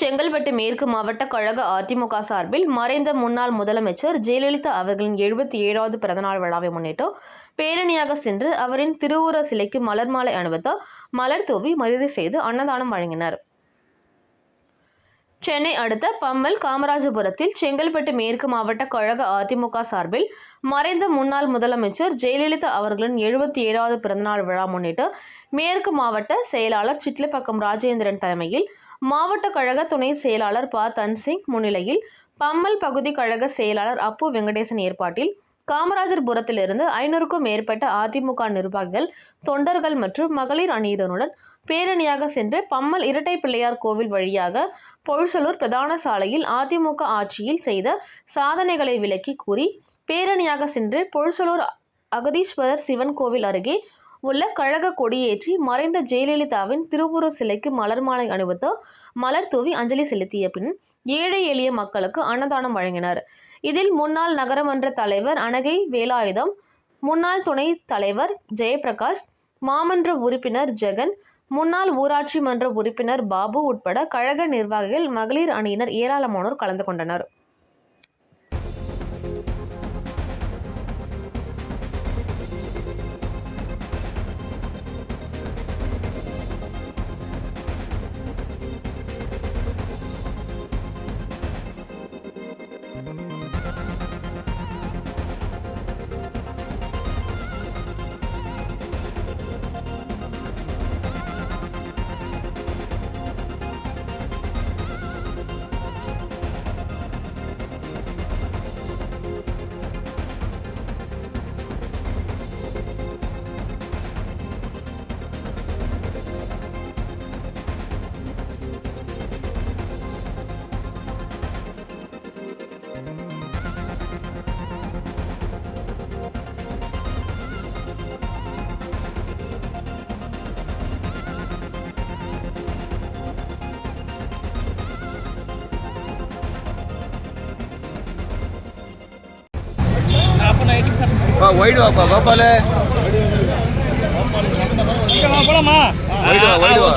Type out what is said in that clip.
செங்கல்பட்டு மேற்கு மாவட்ட கழக அதிமுக சார்பில் மறைந்த முன்னாள் முதலமைச்சர் ஜெயலலிதா அவர்களின் 77வது பிறந்தநாள் விழாவை முன்னிட்டு பேரணியாக சென்று அவரின் திருவுருவ சிலைக்கு மலர் மாலை அணிவித்து மலர் தூவி மரியாதை செய்து அன்னதானம் வழங்கினர். சென்னை அடுத்த பம்மல் காமராஜபுரத்தில் செங்கல்பட்டு மேற்கு மாவட்ட கழக அதிமுக சார்பில் மறைந்த முன்னாள் முதலமைச்சர் ஜெயலலிதா அவர்களின் 77வது பிறந்தநாள் விழா முன்னிட்டு மேற்கு மாவட்ட செயலாளர் சிட்லப்பாக்கம் ராஜேந்திரன் தலைமையில் மாவட்ட கழக துணை செயலாளர் ப. தன்சிங் முன்னிலையில் பம்மல் பகுதி கழக செயலாளர் அப்பு வெங்கடேசன் ஏற்பாட்டில் காமராஜர்புரத்திலிருந்து 500க்கும் மேற்பட்ட அதிமுக நிர்வாகிகள், தொண்டர்கள் மற்றும் மகளிர் அணியினருடன் பேரணியாக சென்று பம்மல் இரட்டை பிள்ளையார் கோவில் வழியாக பொழிச்சலூர் பிரதான சாலையில் அதிமுக ஆட்சியில் செய்த சாதனைகளை விளக்கி கூறி பேரணியாக சென்று பொழிச்சலூர் அகதீஸ்வரர் சிவன் கோவில் அருகே உள்ள கழக கொடியேற்றி மறைந்த ஜெயலலிதாவின் திருவுருவ சிலைக்கு மலர் மாலை அணிவித்து மலர் தூவி அஞ்சலி செலுத்திய பின் ஏழை எளிய மக்களுக்கு அன்னதானம் வழங்கினர். இதில் முன்னாள் நகரமன்ற தலைவர் அனகை வேலாயுதம், முன்னாள் துணை தலைவர் ஜெயபிரகாஷ், மாமன்ற உறுப்பினர் ஜெகன், முன்னாள் ஊராட்சி மன்ற உறுப்பினர் பாபு உட்பட கழக நிர்வாகிகள், மகளிர் அணியினர் ஏராளமானோர் கலந்து கொண்டனர். வைடு வாப்பா கோபால போலாமா? வைடு வா